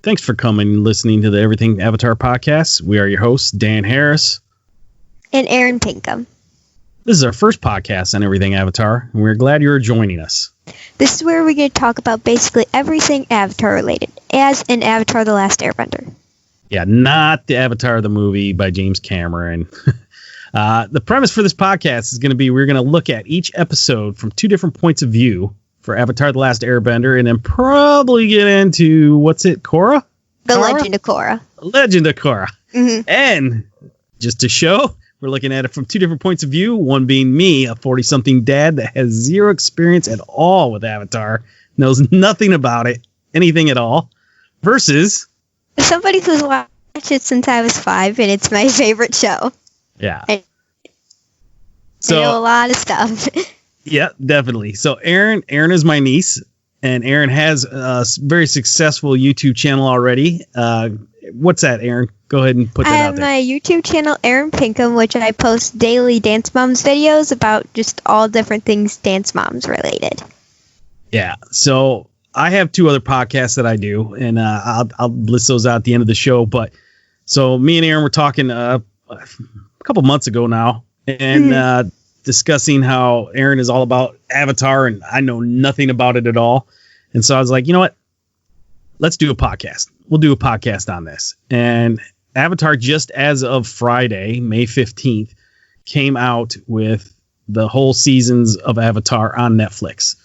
Thanks for coming and listening to the Everything Avatar podcast. We are your hosts, Dan Harris and Aaron Pinkham. This is our first podcast on Everything Avatar, and we're glad you're joining us. This is where we're going to talk about basically everything Avatar related, as in Avatar The Last Airbender. Yeah, not the Avatar the movie by James Cameron. The premise for this podcast is going to be we're going to look at each episode from two different points of view for Avatar The Last Airbender, and then probably get into, what's it, Korra? The Legend of Korra. Legend of Korra. Mm-hmm. And just to show, we're looking at it from two different points of view, one being me, a 40-something dad that has zero experience at all with Avatar, knows nothing about it, anything at all, versus somebody who's watched it since I was 5, and it's my favorite show. Yeah. I know a lot of stuff. Yeah, definitely. So Aaron is my niece, and Aaron has a very successful YouTube channel already. What's that, Aaron? Go ahead and put that out there. I have my YouTube channel, Aaron Pinkham, which I post daily Dance Moms videos about just all different things Dance Moms related. Yeah. So I have 2 other podcasts that I do, and I'll list those out at the end of the show. But so me and Aaron were talking a couple months ago now, and discussing how Aaron is all about Avatar and I know nothing about it at all. And so I was like, you know what? Let's do a podcast. We'll do a podcast on this. And Avatar, just as of Friday, May 15th, came out with the whole seasons of Avatar on Netflix.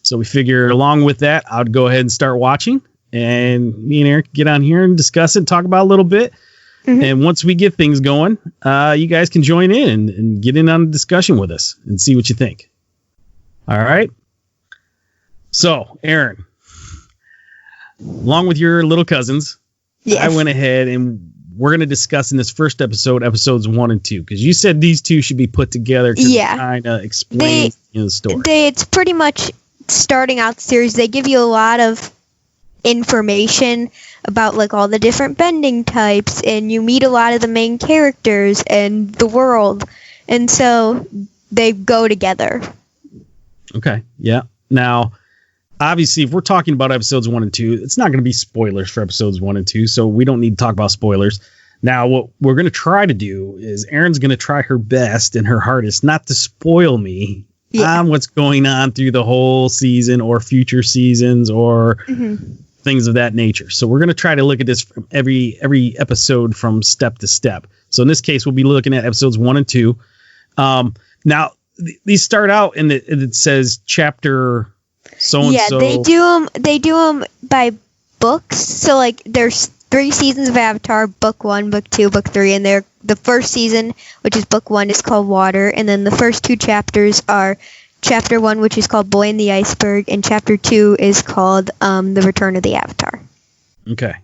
So we figured along with that, I'd go ahead and start watching, and me and Aaron get on here and discuss it and talk about it a little bit. Mm-hmm. And once we get things going, you guys can join in and get in on the discussion with us and see what you think. All right. So, Aaron, along with your little cousins, yes, I went ahead and we're going to discuss in this first episode, episodes 1 and 2, because you said these two should be put together to kind of explain the story. It's pretty much starting out the series. They give you a lot of information about like all the different bending types, and you meet a lot of the main characters and the world, and so they go together. Okay, yeah. Now, obviously, if we're talking about episodes 1 and 2, it's not going to be spoilers for episodes 1 and 2, so we don't need to talk about spoilers. Now, what we're going to try to do is Erin's going to try her best and her hardest not to spoil me on what's going on through the whole season or future seasons or things of that nature. So we're going to try to look at this from every episode from step to step. So in this case, we'll be looking at episodes 1 and 2. Now, these start out and it says chapter so-and-so. Yeah, they do them by books. So like there's 3 seasons of Avatar, book 1, book 2, book 3, and the first season, which is book 1, is called Water, and then the first 2 chapters are chapter 1, which is called Boy in the Iceberg, and chapter 2 is called The Return of the Avatar. Okay.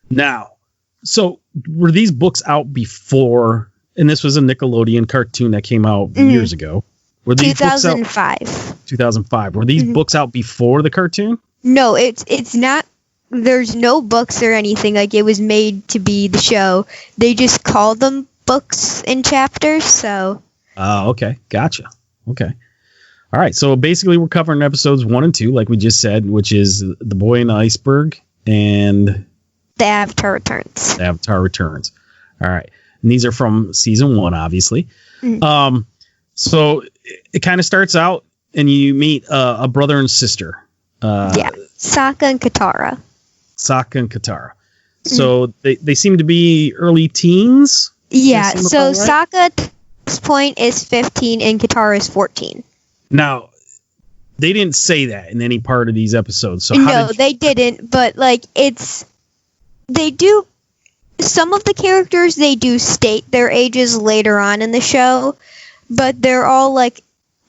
Now, so were these books out before, and this was a Nickelodeon cartoon that came out years ago. Were these 2005. Books out? 2005. Were these books out before the cartoon? No, it's not. There's no books or anything. Like, it was made to be the show. They just called them books and chapters, so. Oh, okay. Gotcha. Okay. All right. So basically we're covering episodes 1 and 2, like we just said, which is The Boy in the Iceberg and The Avatar Returns. The Avatar Returns. All right. And these are from season 1, obviously. So it kind of starts out and you meet a brother and sister. Sokka and Katara. So they seem to be early teens. Yeah. So Sokka at this point is 15 and Katara is 14. Now, they didn't say that in any part of these episodes. So they didn't. But like they do. Some of the characters, they do state their ages later on in the show, but they're all like,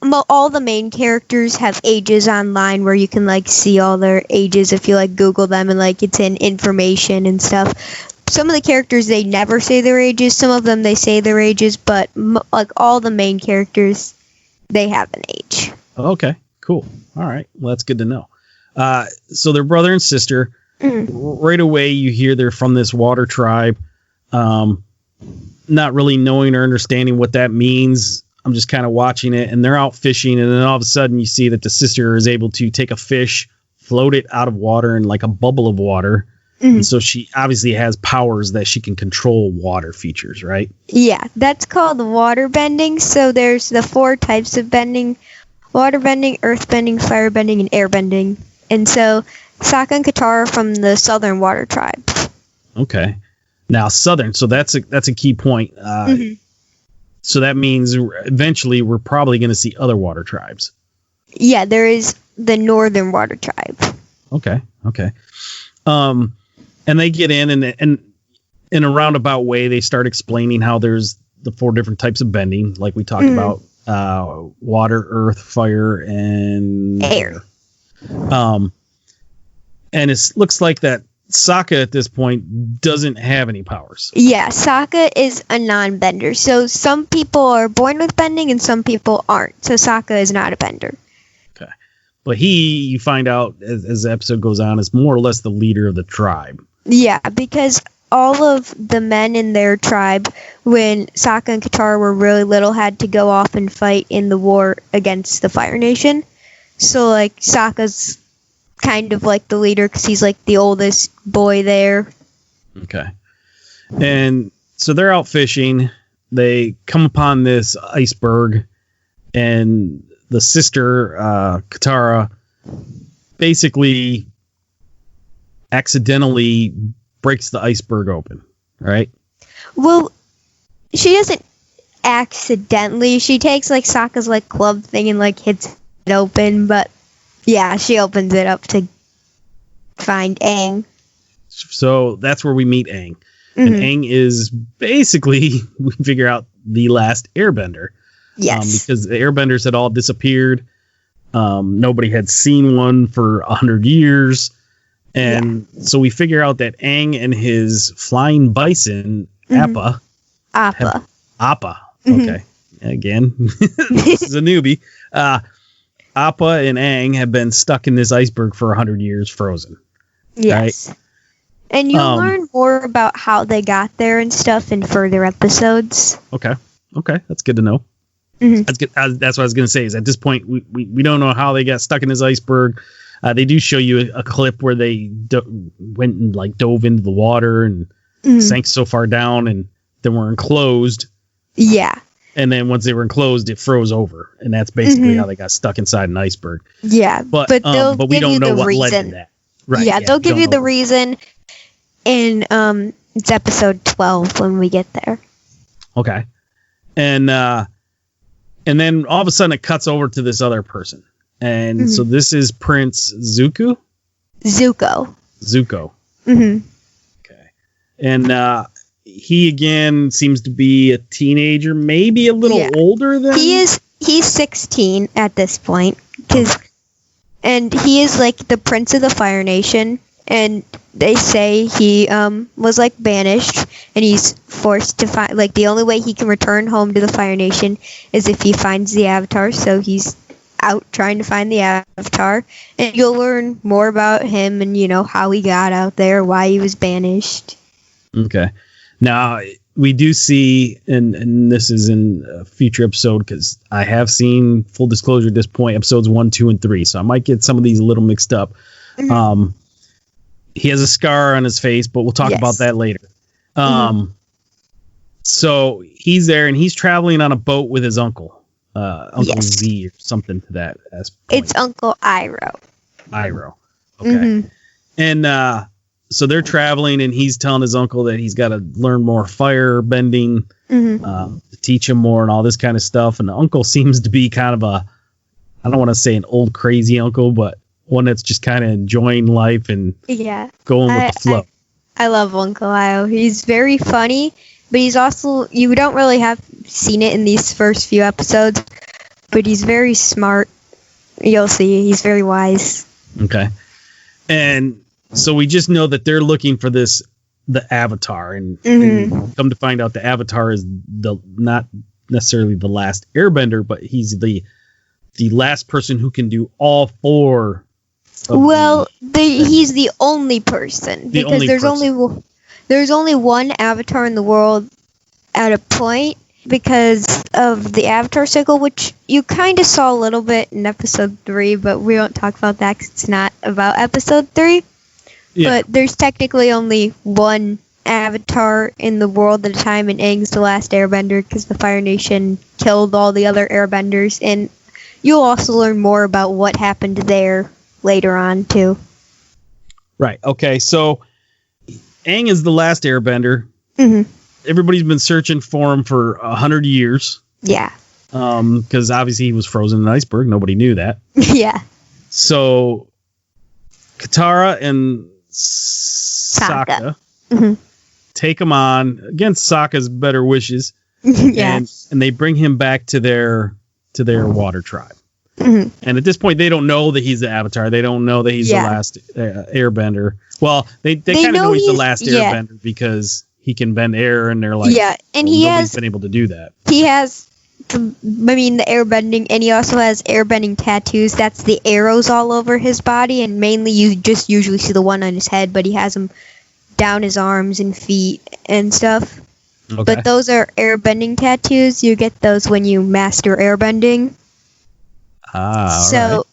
all the main characters have ages online where you can like see all their ages if you like Google them, and like it's in information and stuff. Some of the characters, they never say their ages. Some of them, they say their ages, but like all the main characters, they have an age. Okay, cool. All right. Well, that's good to know. So they're brother and sister. Right away, you hear they're from this water tribe. Not really knowing or understanding what that means. I'm just kind of watching it, and they're out fishing, and then all of a sudden you see that the sister is able to take a fish, float it out of water in like a bubble of water, And so she obviously has powers that she can control water features, right? Yeah, that's called water bending. So there's the 4 types of bending: water bending, earth bending, fire bending, and air bending. And so Sokka and Katara are from the southern water tribes. Okay. Now southern, so that's a key point. So that means eventually we're probably going to see other water tribes. Yeah, there is the northern water tribe. Okay. And they get in and in a roundabout way, they start explaining how there's the 4 different types of bending, like we talked about, water, earth, fire, and air. And it looks like that Sokka at this point doesn't have any powers. Yeah, Sokka is a non-bender. So some people are born with bending and some people aren't. So Sokka is not a bender. Okay. But you find out as the episode goes on, is more or less the leader of the tribe. Yeah, because all of the men in their tribe, when Sokka and Katara were really little, had to go off and fight in the war against the Fire Nation. So, like, Sokka's kind of like the leader because he's like the oldest boy there. Okay. And so they're out fishing. They come upon this iceberg, and the sister, Katara, basically accidentally breaks the iceberg open, right? Well, she doesn't accidentally. She takes like Sokka's like club thing and like hits it open, but yeah, she opens it up to find Aang. So that's where we meet Aang. And Aang is basically, we figure out, the last airbender. Yes. Because the airbenders had all disappeared. Nobody had seen one for 100 years. And so we figure out that Aang and his flying bison, Appa. Appa. Okay. Again, this is a newbie. Appa and Aang have been stuck in this iceberg for 100 years, frozen. Yes. Right? And you'll learn more about how they got there and stuff in further episodes. Okay. That's good to know. That's good. That's what I was going to say, is at this point, we don't know how they got stuck in this iceberg. They do show you a clip where they went and like dove into the water and sank so far down and then were enclosed. Yeah. And then once they were enclosed, it froze over. And that's basically how they got stuck inside an iceberg. Yeah. But we don't know what led to that. Right. Yeah, they'll give you the reason in it's episode 12 when we get there. Okay. And then all of a sudden it cuts over to this other person. And so this is Prince Zuko. Okay. And he again seems to be a teenager, maybe a little older than he's 16 at this point, and he is like the prince of the Fire Nation, and they say he was like banished and he's forced to find, like, the only way he can return home to the Fire Nation is if he finds the Avatar. So he's out trying to find the Avatar, and you'll learn more about him and, you know, how he got out there, why he was banished. Okay. Now, we do see, and this is in a future episode, because I have seen, full disclosure at this point, episodes 1, 2, and 3, so I might get some of these a little mixed up. He has a scar on his face, but we'll talk about that later. So he's there, and he's traveling on a boat with his uncle. Uncle Z or something to that point. It's Uncle Iroh. Okay. And so they're traveling, and he's telling his uncle that he's got to learn more fire bending, to teach him more and all this kind of stuff. And the uncle seems to be kind of I don't want to say an old crazy uncle, but one that's just kind of enjoying life and going with the flow. I love Uncle Iroh. He's very funny, but he's also, you don't really have seen it in these first few episodes, but he's very smart. You'll see. He's very wise. Okay. And so we just know that they're looking for the Avatar, and come to find out the Avatar is not necessarily the last airbender, but he's the last person who can do all 4. He's the only person, because there's only one Avatar in the world at a point, because of the Avatar cycle, which you kind of saw a little bit in episode 3, but we won't talk about that because it's not about episode 3. but there's technically only one Avatar in the world at a time, and Aang's the last Airbender because the Fire Nation killed all the other Airbenders, and you'll also learn more about what happened there later on too. Right. Okay. So Aang is the last Airbender. Mm-hmm. Everybody's been searching for him for 100 years. Yeah. Because obviously he was frozen in an iceberg. Nobody knew that. Yeah. So Katara and Sokka take him on against Sokka's better wishes. Yeah. And they bring him back to their water tribe. Mm-hmm. And at this point, they don't know that he's the Avatar. They don't know that he's the last Airbender. Well, they kind of know he's the last Airbender because he can bend air, and they're like, and nobody's been able to do that. He has, the airbending, and he also has airbending tattoos. That's the arrows all over his body, and mainly you just usually see the one on his head, but he has them down his arms and feet and stuff. Okay. But those are airbending tattoos. You get those when you master airbending. So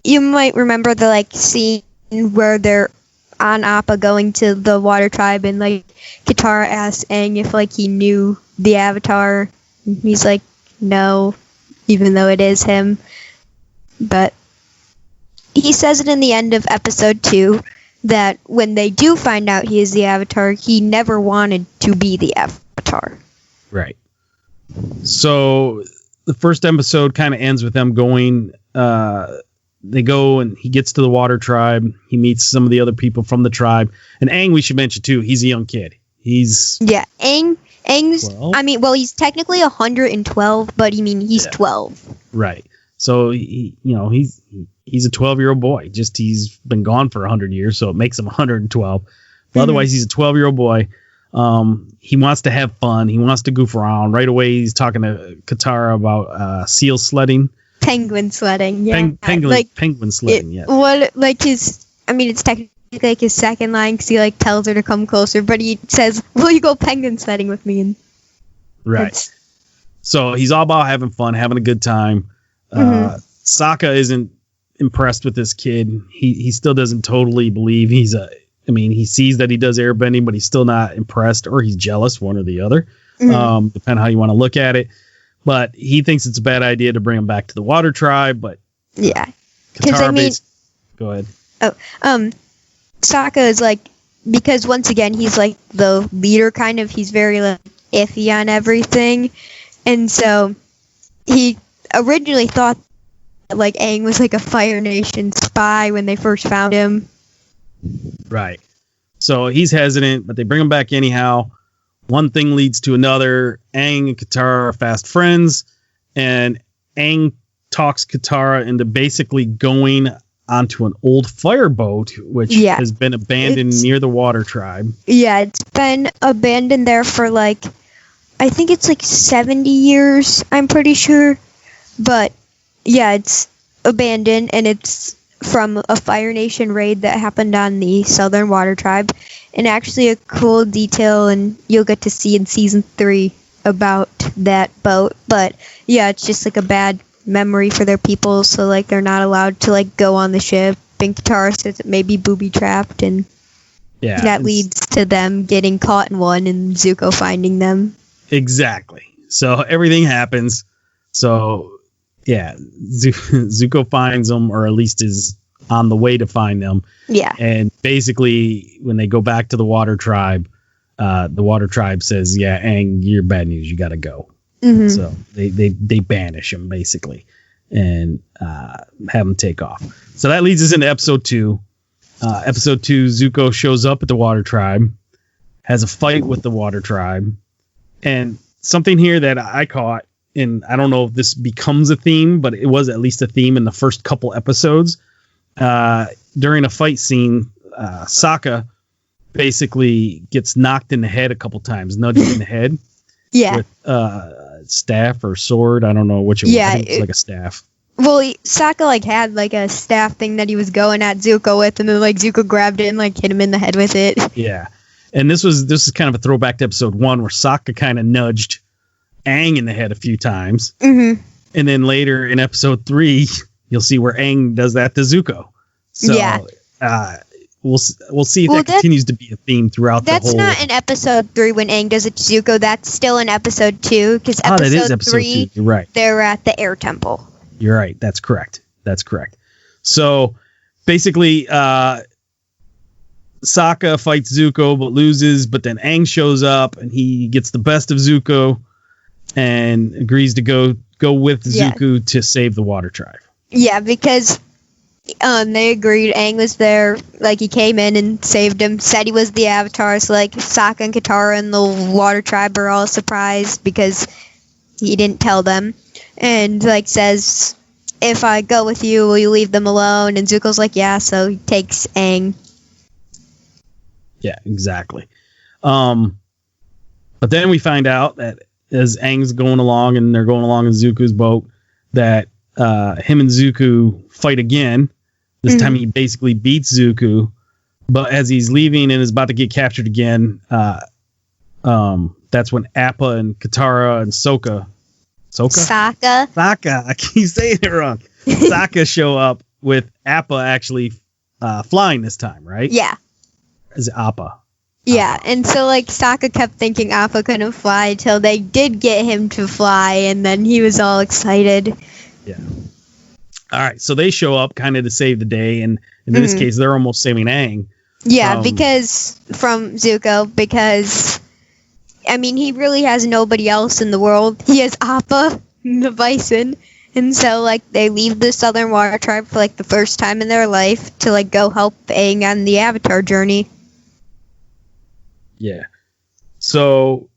you might remember the scene where they're on Appa going to the water tribe, and Katara asks Aang if he knew the Avatar. And he's like, no, even though it is him. But he says it in the end of episode 2 that when they do find out he is the Avatar, he never wanted to be the Avatar. Right. So the first episode kind of ends with them going, they go and he gets to the water tribe. He meets some of the other people from the tribe. And Aang, we should mention too, he's a young kid. He's... Yeah, Aang's... 12? He's technically 112, but he's 12. Right. So, he's a 12-year-old boy. Just he's been gone for 100 years, so it makes him 112. But otherwise, he's a 12-year-old boy. He wants to have fun. He wants to goof around. Right away, he's talking to Katara about seal sledding. Penguin sledding, yeah. Penguin sledding, yeah. It's technically his second line because he tells her to come closer, but he says, will you go penguin sledding with me? And right. So he's all about having fun, having a good time. Sokka isn't impressed with this kid. He still doesn't totally believe he sees that he does airbending, but he's still not impressed, or he's jealous, one or the other. Depending on how you want to look at it. But he thinks it's a bad idea to bring him back to the water tribe. But yeah, Katara go ahead. Sokka is because once again he's the leader kind of. He's very iffy on everything, and so he originally thought that Aang was a Fire Nation spy when they first found him. Right. So he's hesitant, but they bring him back anyhow. One thing leads to another. Aang and Katara are fast friends, and Aang talks Katara into basically going onto an old fireboat, which has been abandoned near the water tribe. Yeah, it's been abandoned there for I think it's 70 years, I'm pretty sure. But yeah, it's abandoned, and it's from a Fire Nation raid that happened on the Southern Water Tribe. And actually a cool detail, and you'll get to see in season 3 about that boat. But yeah, it's just a bad memory for their people, so they're not allowed to go on the ship. And Katara says it may be booby trapped, and that leads to them getting caught in one and Zuko finding them. Exactly. So everything happens. So yeah, Zuko finds them, or at least is on the way to find them. Yeah. And basically, when they go back to the water tribe says, yeah, Aang, you're bad news. You got to go. Mm-hmm. So they banish him, basically, and have him take off. So that leads us into episode 2. Episode 2, Zuko shows up at the water tribe, has a fight with the water tribe. And something here that I caught, and I don't know if this becomes a theme, but it was at least a theme in the first couple episodes. During a fight scene, Sokka basically gets knocked in the head a couple times, nudged in the head. Yeah. With staff or sword. I don't know which it was. I think it's a staff. Well, Sokka had a staff thing that he was going at Zuko with, and then Zuko grabbed it and hit him in the head with it. Yeah. And this is kind of a throwback to episode 1 where Sokka kind of nudged Aang in the head a few times. Mm-hmm. And then later in episode 3, you'll see where Aang does that to Zuko. So we'll see if that continues to be a theme throughout the whole. That's not in episode 3 when Aang does it to Zuko. That's still in episode 2 because that is episode 3. 2. You're right. They're at the air temple. You're right. That's correct. So basically, Sokka fights Zuko but loses. But then Aang shows up and he gets the best of Zuko and agrees to go with Zuko to save the Water Tribe. Yeah, because they agreed. Aang was there, like he came in and saved him. Said he was the Avatar. So like Sokka and Katara and the Water Tribe are all surprised because he didn't tell them, and like says, "If I go with you, will you leave them alone?" And Zuko's like, "Yeah." So he takes Aang. Yeah, exactly. But then we find out that as Aang's going along and they're going along in Zuko's boat, that him and Zuko fight again. This time he basically beats Zuko, but as he's leaving and is about to get captured again, that's when Appa and Katara and Sokka, I keep saying it wrong. Sokka show up with Appa actually flying this time, right? Yeah. Is it Appa? Yeah, and so like Sokka kept thinking Appa couldn't fly till they did get him to fly, and then he was all excited. Yeah. All right, so they show up kind of to save the day, and in this case, they're almost saving Aang. Yeah, from Zuko, because I mean, he really has nobody else in the world. He has Appa, the bison, and so like they leave the Southern Water Tribe for like the first time in their life to like go help Aang on the Avatar journey. Yeah. So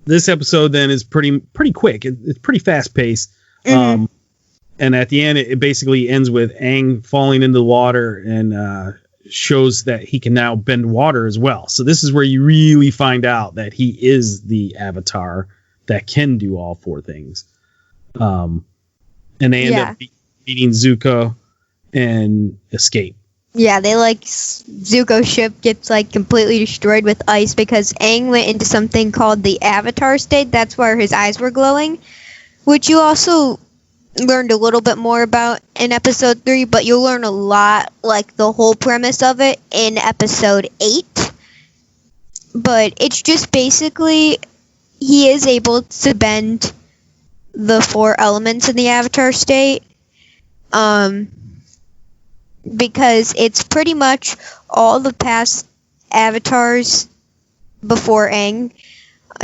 this episode then is pretty quick. It's pretty fast paced. And at the end, it basically ends with Aang falling into the water and shows that he can now bend water as well. So this is where you really find out that he is the Avatar that can do all 4 things. And they end up beating Zuko and escape. Yeah, they Zuko's ship gets completely destroyed with ice because Aang went into something called the Avatar state. That's where his eyes were glowing, which you also learned a little bit more about in episode 3, but you'll learn a lot, the whole premise of it in episode 8. But it's just basically he is able to bend the 4 elements in the Avatar state. Because it's pretty much all the past avatars before Aang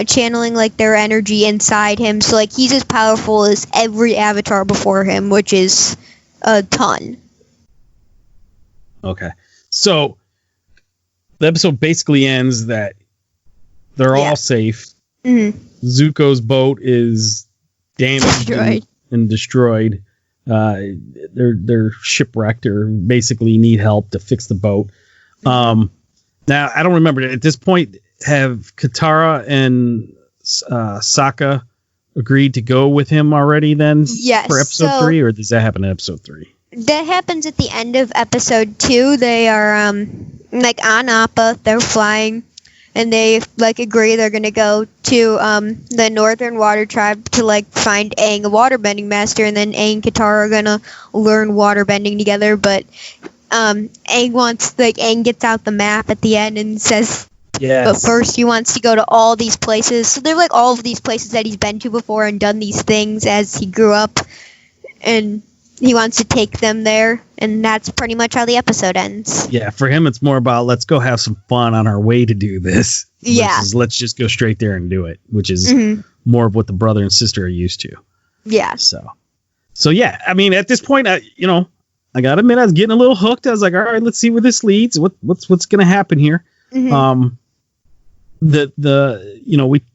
channeling their energy inside him. So he's as powerful as every avatar before him, which is a ton. Okay. So the episode basically ends that they're all safe. Mm-hmm. Zuko's boat is damaged and destroyed. They're shipwrecked or basically need help to fix the boat. Now I don't remember at this point, have Katara and Sokka agreed to go with him already then? Yes. For episode 3, or does that happen in episode 3? That happens at the end of episode 2. They are on Appa, they're flying, and they agree they're gonna go to the Northern Water Tribe to find Aang, a waterbending master, and then Aang and Katara are gonna learn waterbending together. But Aang gets out the map at the end and says, yes. But first he wants to go to all these places. So they're all of these places that he's been to before and done these things as he grew up, and he wants to take them there, and that's pretty much how the episode ends. Yeah, for him it's more about let's go have some fun on our way to do this. Yeah. Versus let's just go straight there and do it, which is more of what the brother and sister are used to. Yeah. So yeah, I mean at this point, I gotta admit I was getting a little hooked. I was like, all right, let's see where this leads. What's gonna happen here? Mm-hmm.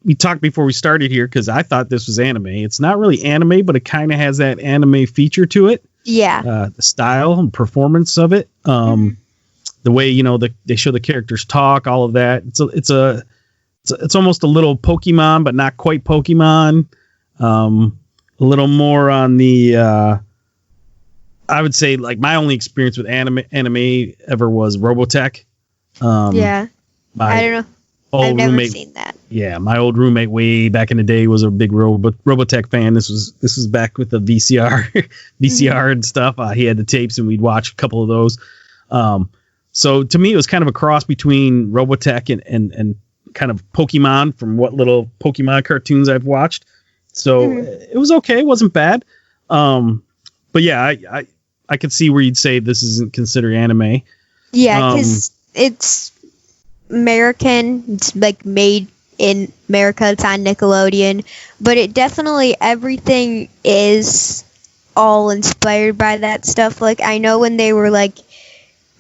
We talked before we started here because I thought this was anime. It's not really anime, but it kind of has that anime feature to it. Yeah. The style and performance of it. The way they show the characters talk, all of that. It's almost a little Pokemon, but not quite Pokemon. A little more on the. I would say my only experience with anime ever was Robotech. Yeah. I don't know. I've never seen that. Yeah, my old roommate way back in the day was a big Robotech fan. This was back with the VCR and stuff. He had the tapes, and we'd watch a couple of those. So to me, it was kind of a cross between Robotech and kind of Pokemon from what little Pokemon cartoons I've watched. So it was okay. It wasn't bad. But yeah, I could see where you'd say this isn't considered anime. Yeah, because it's American. It's like made in America. It's on Nickelodeon. But it definitely, everything is all inspired by that stuff. Like, I know when they were like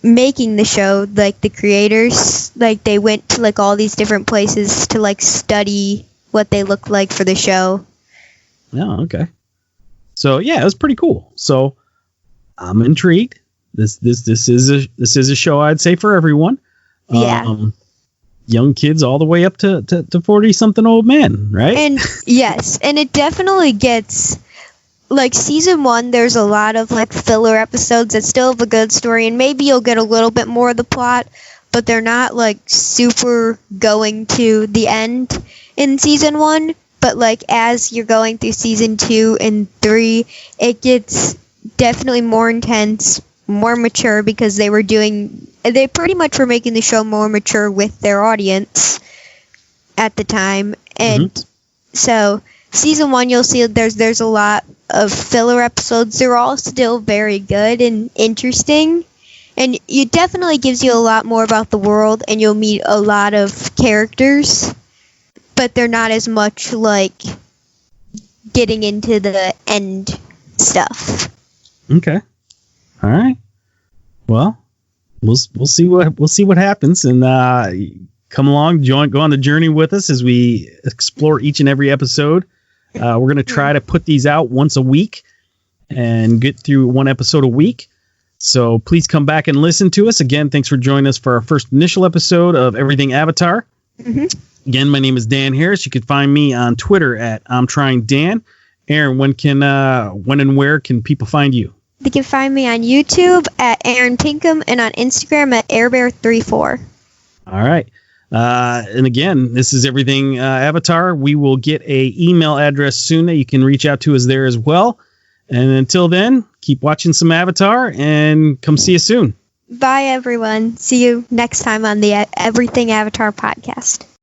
making the show, like the creators, like they went to like all these different places to like study what they looked like for the show. Oh, okay. So yeah, it was pretty cool. So I'm intrigued. This is a show I'd say for everyone. Yeah. Young kids all the way up to 40 something old man, right? And yes, and it definitely gets like season 1, there's a lot of like filler episodes that still have a good story, and maybe you'll get a little bit more of the plot, but they're not like super going to the end in season 1. But like as you're going through season 2 and 3, it gets definitely more intense, more mature, because they pretty much were making the show more mature with their audience at the time. And so season 1, you'll see there's a lot of filler episodes. They're all still very good and interesting, and it definitely gives you a lot more about the world, and you'll meet a lot of characters, but they're not as much like getting into the end stuff. Okay. All right. Well, we'll see what happens, and come along, go on the journey with us as we explore each and every episode. We're going to try to put these out once a week and get through one episode a week. So please come back and listen to us. Again, thanks for joining us for our first initial episode of Everything Avatar. Again, my name is Dan Harris. You can find me on Twitter at I'm Trying Dan. Aaron, when and where can people find you? They can find me on YouTube at Aaron Pinkham and on Instagram at AirBear34. All right. And again, this is Everything Avatar. We will get a email address soon that you can reach out to us there as well. And until then, keep watching some Avatar and come see us soon. Bye, everyone. See you next time on the Everything Avatar podcast.